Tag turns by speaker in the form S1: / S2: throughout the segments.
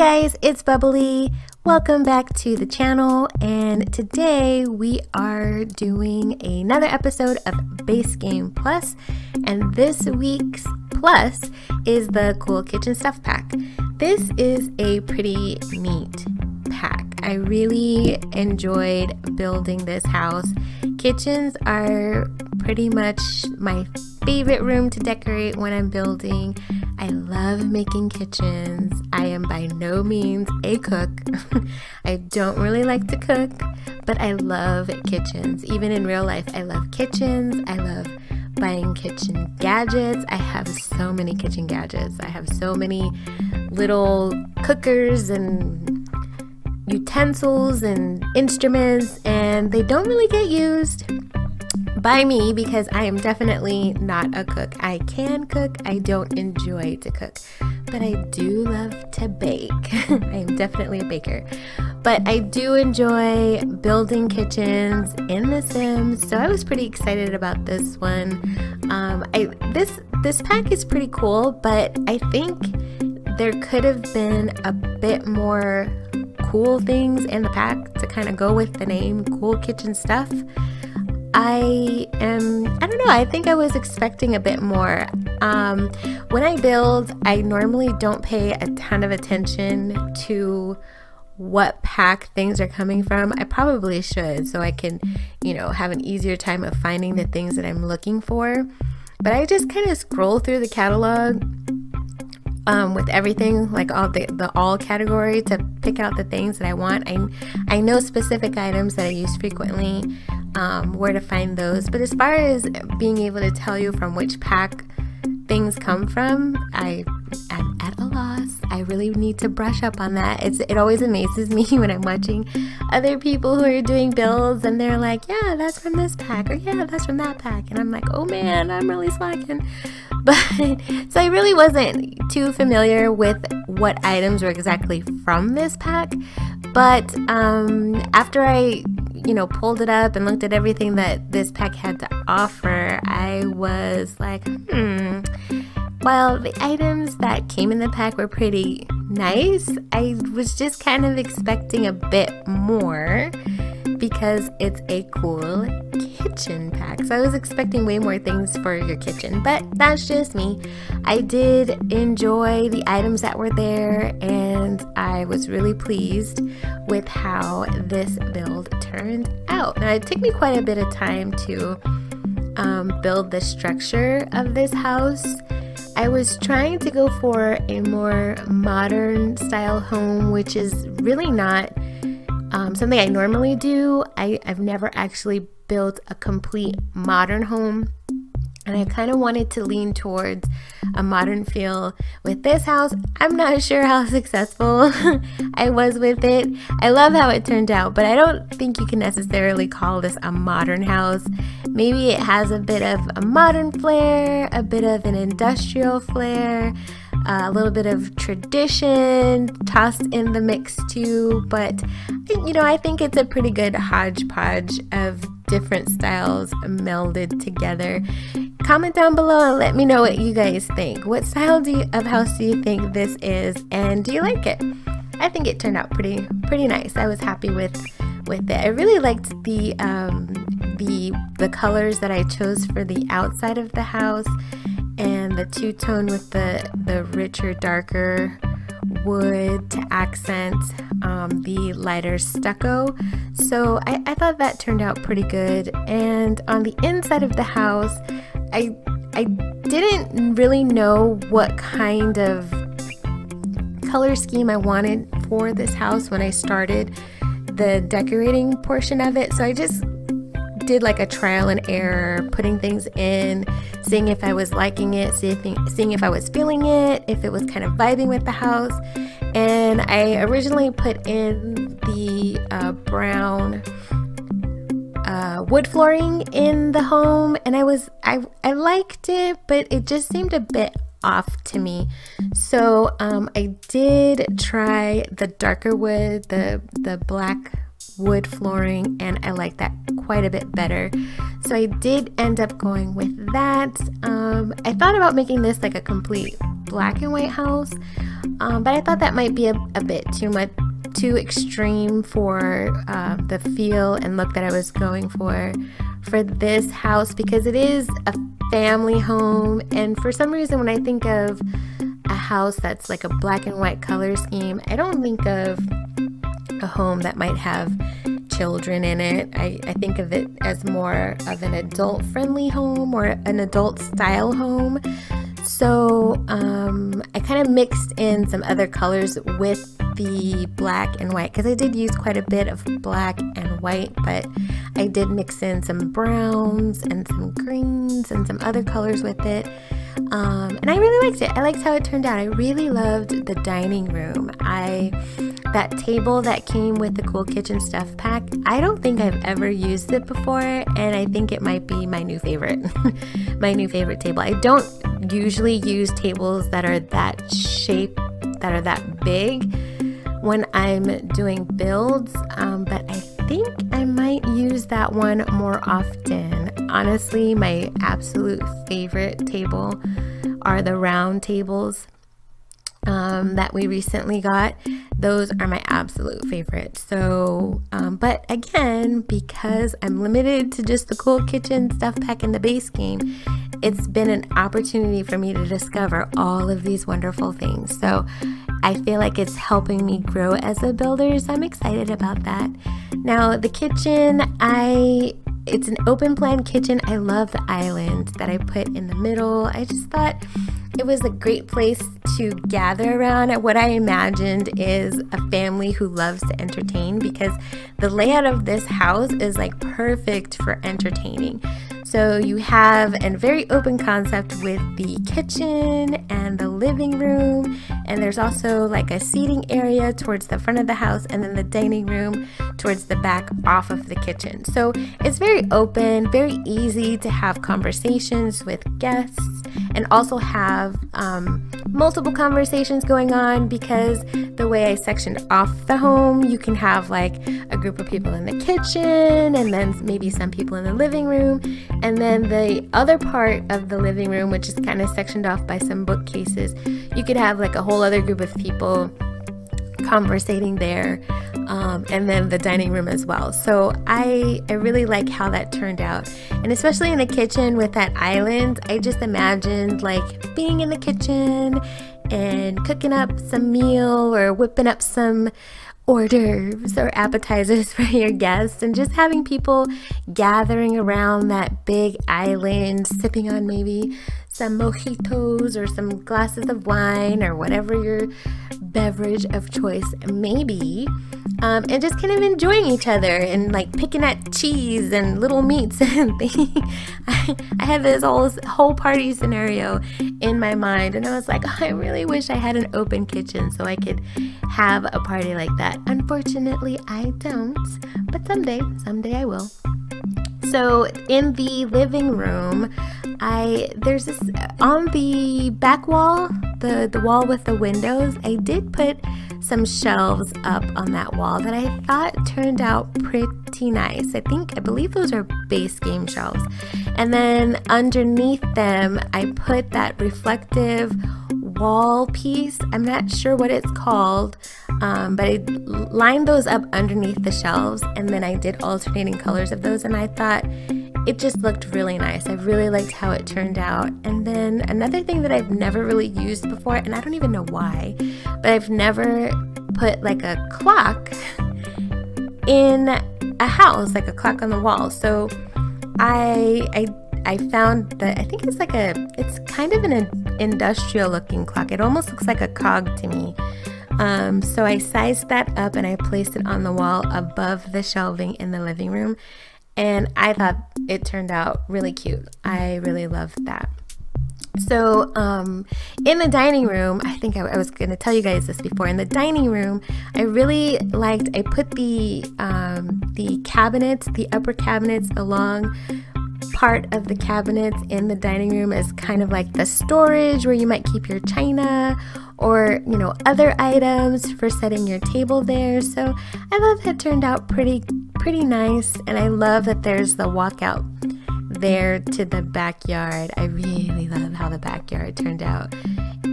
S1: guys, it's Bubbly. Welcome back to the channel, and today we are doing another episode of Base Game Plus, and this week's plus is the Cool Kitchen Stuff Pack. This is a pretty neat pack. I really enjoyed building this house. Kitchens are pretty much my favorite room to decorate when I'm building. I love making kitchens. I am by no means a cook. I don't really like to cook, but I love kitchens. Even in real life, I love kitchens. I love buying kitchen gadgets. I have so many kitchen gadgets. I have so many little cookers and utensils and instruments, and they don't really get used by me because I am definitely not a cook. I can cook. I don't enjoy to cook, but I do love to bake. I am definitely a baker, but I do enjoy building kitchens in The Sims, so I was pretty excited about this one. This pack is pretty cool, but I think there could have been a bit more cool things in the pack to kind of go with the name Cool Kitchen Stuff. I don't know, I think I was expecting a bit more. When I build, I normally don't pay a ton of attention to what pack things are coming from. I probably should, so I can, have an easier time of finding the things that I'm looking for. But I just kind of scroll through the catalog with everything, like all the all category, to pick out the things that I want. I know specific items that I use frequently, where to find those. But as far as being able to tell you from which pack things come from, I'm at a loss. I really need to brush up on that. It always amazes me when I'm watching other people who are doing builds and they're like, yeah, that's from this pack, or yeah, that's from that pack, and I'm like, oh man, I'm really slacking. But so I really wasn't too familiar with what items were exactly from this pack. But after I pulled it up and looked at everything that this pack had to offer, I was like, while the items that came in the pack were pretty nice, I was just kind of expecting a bit more because it's a cool kitchen pack. So I was expecting way more things for your kitchen, but that's just me. I did enjoy the items that were there, and I was really pleased with how this build turned out. Now, it took me quite a bit of time to build the structure of this house. I was trying to go for a more modern style home, which is really not something I normally do. I've never actually built a complete modern home, and I kind of wanted to lean towards a modern feel with this house. I'm not sure how successful I was with it. I love how it turned out, but I don't think you can necessarily call this a modern house. Maybe it has a bit of a modern flair, a bit of an industrial flair, a little bit of tradition tossed in the mix too, but I think it's a pretty good hodgepodge of different styles melded together. Comment down below and let me know what you guys think. What style of house do you think this is, and do you like it? I think it turned out pretty nice. I was happy with it. I really liked the colors that I chose for the outside of the house, and the two-tone with the richer, darker wood to accent the lighter stucco. So I thought that turned out pretty good. And on the inside of the house, I didn't really know what kind of color scheme I wanted for this house when I started the decorating portion of it. So I just did like a trial and error, putting things in, seeing if I was liking it, seeing if I was feeling it, if it was kind of vibing with the house. And I originally put in the brown wood flooring in the home, and I liked it, but it just seemed a bit off to me. So I did try the darker wood, the black wood flooring, and I like that quite a bit better. So I did end up going with that. I thought about making this like a complete black and white house, but I thought that might be a bit too extreme for the feel and look that I was going for this house, because it is a family home. And for some reason, when I think of a house that's like a black and white color scheme, I don't think of a home that might have children in it. I think of it as more of an adult friendly home or an adult style home. So I kind of mixed in some other colors with the black and white, because I did use quite a bit of black and white, but I did mix in some browns and some greens and some other colors with it. And I really liked it. I liked how it turned out. I really loved the dining room. That table that came with the Cool Kitchen Stuff Pack, I don't think I've ever used it before, and I think it might be my new favorite. My new favorite table. I don't usually use tables that are that shape, that are that big when I'm doing builds, but I think I might use that one more often. Honestly, my absolute favorite table are the round tables that we recently got. Those are my absolute favorite. So, but again, because I'm limited to just the Cool Kitchen Stuff Pack and the base game, it's been an opportunity for me to discover all of these wonderful things. So I feel like it's helping me grow as a builder, so I'm excited about that. Now, the kitchen, it's an open plan kitchen. I love the island that I put in the middle. I just thought it was a great place to gather around at what I imagined is a family who loves to entertain, because the layout of this house is like perfect for entertaining. So you have a very open concept with the kitchen and the living room, and there's also like a seating area towards the front of the house, and then the dining room towards the back off of the kitchen. So it's very open, very easy to have conversations with guests, and also have multiple conversations going on, because the way I sectioned off the home, you can have like a group of people in the kitchen, and then maybe some people in the living room, and then the other part of the living room, which is kind of sectioned off by some bookcases, you could have like a whole other group of people conversating there, and then the dining room as well. So I really like how that turned out, and especially in the kitchen with that island, I just imagined like being in the kitchen and cooking up some meal or whipping up some hors d'oeuvres or appetizers for your guests, and just having people gathering around that big island, sipping on maybe some mojitos or some glasses of wine or whatever your beverage of choice may be, and just kind of enjoying each other and like picking at cheese and little meats and things. I had this whole party scenario in my mind, and I was like, I really wish I had an open kitchen so I could have a party like that. Unfortunately, I don't, but someday I will. So in the living room, there's this on the back wall, the wall with the windows, I did put some shelves up on that wall that I thought turned out pretty nice. I believe those are base game shelves. And then underneath them, I put that reflective wall piece. I'm not sure what it's called, but I lined those up underneath the shelves, and then I did alternating colors of those, and I thought it just looked really nice. I really liked how it turned out. And then another thing that I've never really used before, and I don't even know why, but I've never put like a clock in a house, like a clock on the wall. So I found that I think it's kind of an industrial looking clock. It almost looks like a cog to me. So I sized that up and I placed it on the wall above the shelving in the living room, and I thought it turned out really cute. I really loved that. So in the dining room, I think I was going to tell you guys this before. In the dining room, I really liked, I put the cabinets, the upper cabinets, the long part of the cabinets in the dining room as kind of like the storage where you might keep your china or, other items for setting your table there. So I thought that turned out pretty nice, and I love that there's the walkout there to the backyard. I really love how the backyard turned out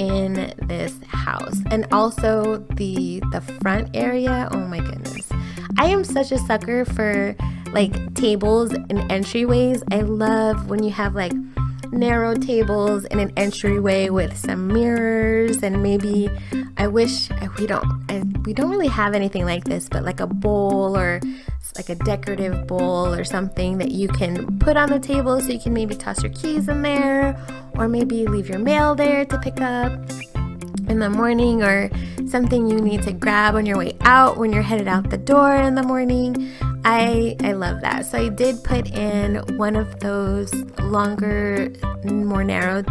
S1: in this house. And also the front area, oh my goodness. I am such a sucker for like tables and entryways. I love when you have like narrow tables in an entryway with some mirrors, and maybe we don't really have anything like this, but like a bowl or like a decorative bowl or something that you can put on the table so you can maybe toss your keys in there, or maybe leave your mail there to pick up in the morning, or something you need to grab on your way out when you're headed out the door in the morning. I love that. So I did put in one of those longer, more narrow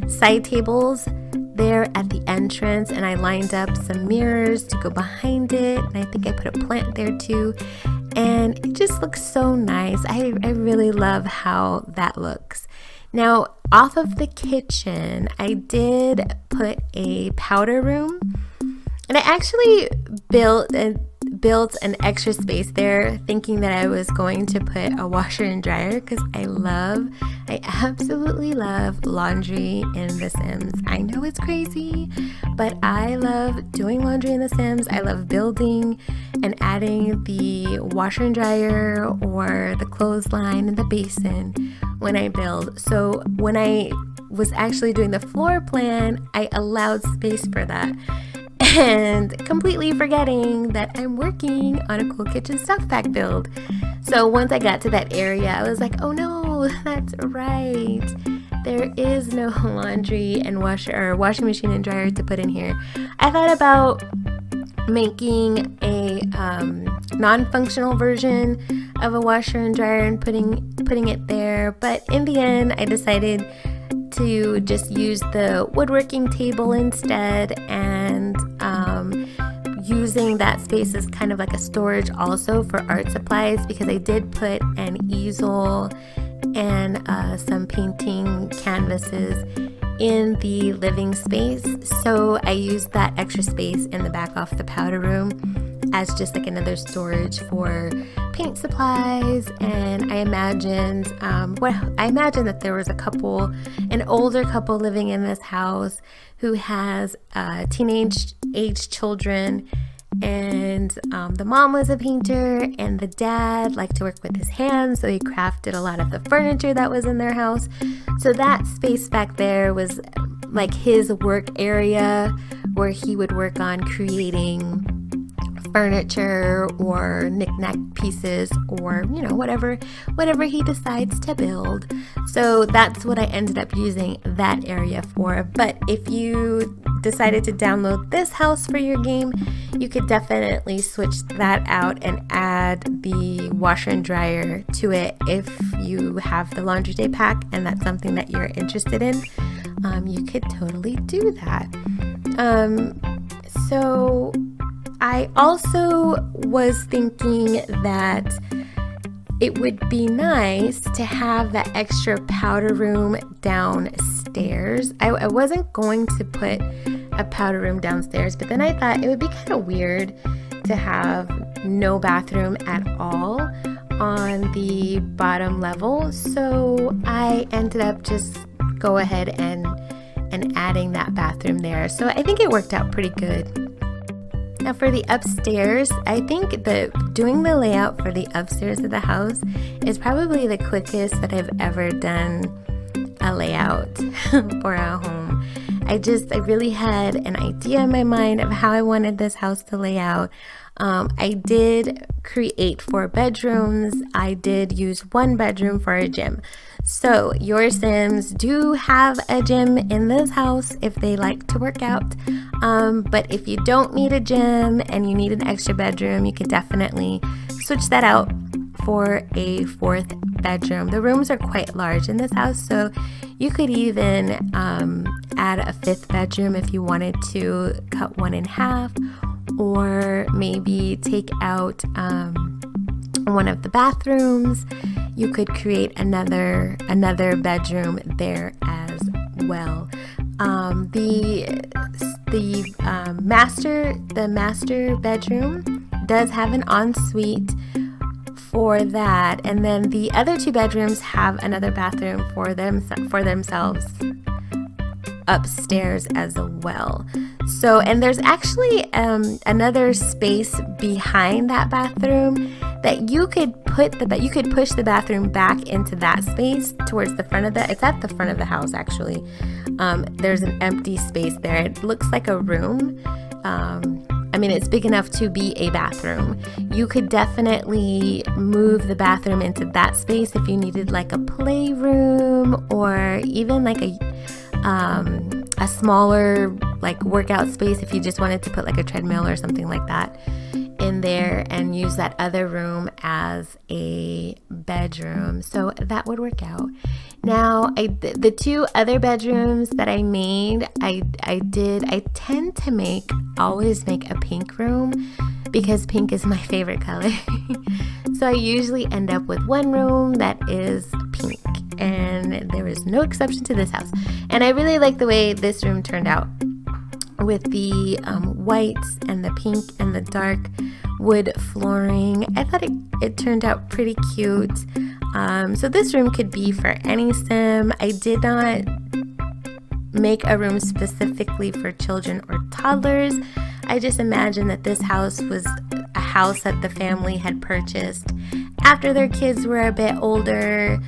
S1: side tables there at the entrance, and I lined up some mirrors to go behind it, and I think I put a plant there too, and it just looks so nice. I really love how that looks. Now, off of the kitchen, I did put a powder room, and I actually built an extra space there thinking that I was going to put a washer and dryer, because I absolutely love laundry in The Sims. I know it's crazy, but I love doing laundry in The Sims. I love building and adding the washer and dryer or the clothesline and the basin when I build. So when I was actually doing the floor plan, I allowed space for that, and completely forgetting that I'm working on a cool kitchen stuff pack build. So once I got to that area, I was like, oh no, that's right. There is no laundry and washing machine and dryer to put in here. I thought about making a non-functional version of a washer and dryer and putting it there, but in the end, I decided to just use the woodworking table instead, and using that space as kind of like a storage also for art supplies, because I did put an easel and some painting canvases in the living space. So I used that extra space in the back off the powder room as just like another storage for paint supplies. And I imagined that there was an older couple living in this house who has teenage age children, and the mom was a painter, and the dad liked to work with his hands, so he crafted a lot of the furniture that was in their house. So that space back there was like his work area where he would work on creating furniture or knick-knack pieces, or whatever he decides to build. So that's what I ended up using that area for. But if you decided to download this house for your game, you could definitely switch that out and add the washer and dryer to it if you have the laundry day pack and that's something that you're interested in. You could totally do that. So I also was thinking that it would be nice to have that extra powder room downstairs. I wasn't going to put a powder room downstairs, but then I thought it would be kind of weird to have no bathroom at all on the bottom level. So I ended up just go ahead and adding that bathroom there. So I think it worked out pretty good. Now for the upstairs, I think doing the layout for the upstairs of the house is probably the quickest that I've ever done a layout for a home. I really had an idea in my mind of how I wanted this house to lay out. I did create 4 bedrooms. I did use 1 bedroom for a gym. So your Sims do have a gym in this house if they like to work out. But if you don't need a gym and you need an extra bedroom, you can definitely switch that out for a 4th bedroom. The rooms are quite large in this house, so you could even add a 5th bedroom if you wanted to cut one in half, or maybe take out one of the bathrooms. You could create another bedroom there as well. The master bedroom does have an ensuite for that, and then the other 2 bedrooms have another bathroom for themselves. upstairs as well. So, and there's actually another space behind that bathroom that you could push the bathroom back into that space towards the front of it's at the front of the house actually. There's an empty space there. It looks like a room. It's big enough to be a bathroom. You could definitely move the bathroom into that space if you needed like a playroom or even like a smaller like workout space if you just wanted to put like a treadmill or something like that in there and use that other room as a bedroom. So that would work out. Now, the two other bedrooms that I made, I tend to always make a pink room because pink is my favorite color. So I usually end up with one room that is pink, and there is no exception to this house. And I really like the way this room turned out with the whites and the pink and the dark wood flooring. I thought it turned out pretty cute. So this room could be for any sim. I did not make a room specifically for children or toddlers. I just imagined that this house was a house that the family had purchased after their kids were a bit older,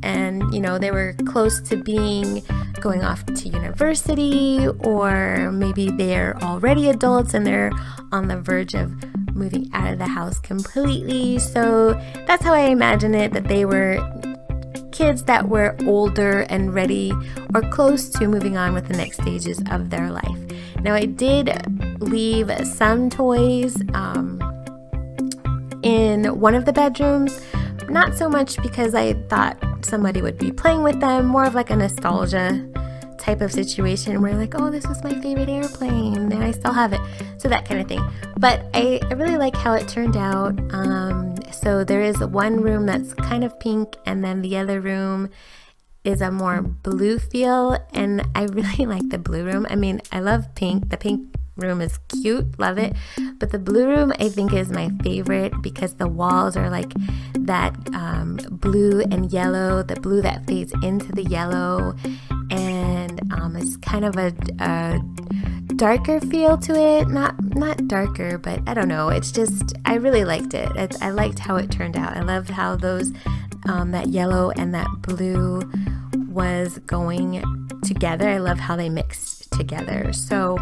S1: and they were close to going off to university, or maybe they're already adults and they're on the verge of moving out of the house completely. So that's how I imagine it, that they were kids that were older and ready or close to moving on with the next stages of their life. Now, I did leave some toys in one of the bedrooms, not so much because I thought somebody would be playing with them, more of like a nostalgia type of situation where like, oh, this was my favorite airplane and I still have it, so that kind of thing. But I really like how it turned out. So there is one room that's kind of pink, and then the other room is a more blue feel, and I really like the blue room. I love pink. The pink room is cute, love it, but the blue room I think is my favorite because the walls are like that blue and yellow, the blue that fades into the yellow, and it's kind of a darker feel to it. Not darker, but I don't know, it's just, I really liked it. I liked how it turned out. I loved how those that yellow and that blue was going together. I love how they mixed together. So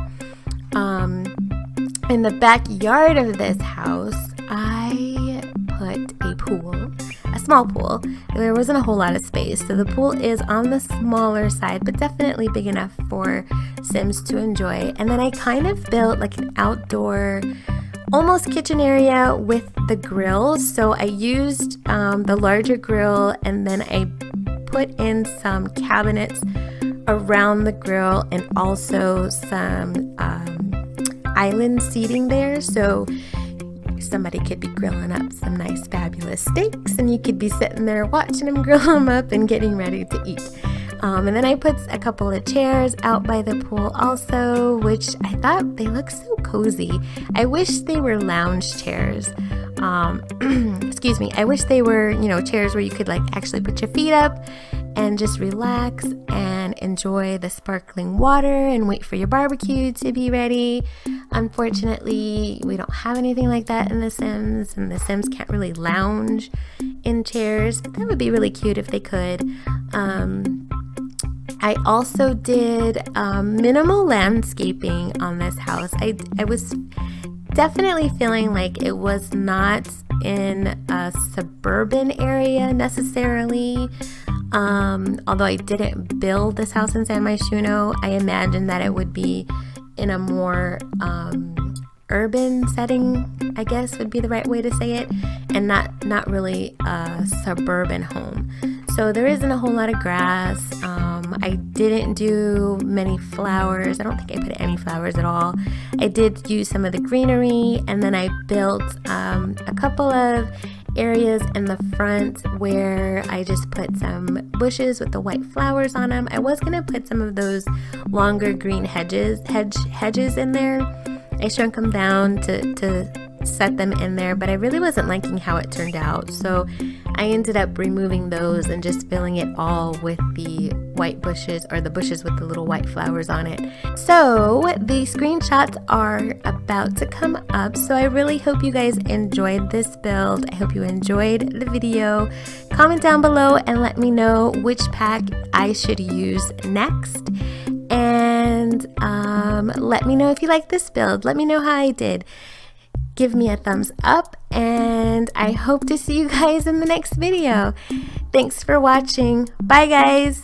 S1: in the backyard of this house, I put a pool, a small pool. There wasn't a whole lot of space, so the pool is on the smaller side, but definitely big enough for Sims to enjoy. And then I kind of built like an outdoor, almost kitchen area with the grill. So I used the larger grill, and then I put in some cabinets around the grill and also some island seating there, so somebody could be grilling up some nice fabulous steaks and you could be sitting there watching them grill them up and getting ready to eat. And then I put a couple of chairs out by the pool also, which I thought they look so cozy. I wish they were lounge chairs. Excuse me. I wish they were, chairs where you could like actually put your feet up and just relax and enjoy the sparkling water and wait for your barbecue to be ready. Unfortunately, we don't have anything like that in The Sims, and The Sims can't really lounge in chairs, but that would be really cute if they could. I also did minimal landscaping on this house. I was definitely feeling like it was not in a suburban area necessarily. Although I didn't build this house in San Myshuno, I imagined that it would be in a more urban setting, I guess would be the right way to say it, and not really a suburban home. So there isn't a whole lot of grass. I didn't do many flowers. I don't think I put any flowers at all. I did use some of the greenery, and then I built a couple of areas in the front where I just put some bushes with the white flowers on them. I was gonna put some of those longer green hedges in there. I shrunk them down to set them in there, but I really wasn't liking how it turned out, so I ended up removing those and just filling it all with the white bushes, or the bushes with the little white flowers on it. So the screenshots are about to come up, so I really hope you guys enjoyed this build. I hope you enjoyed the video. Comment down below and let me know which pack I should use next. And let me know if you like this build. Let me know how I did. Give me a thumbs up, and I hope to see you guys in the next video. Thanks for watching. Bye guys.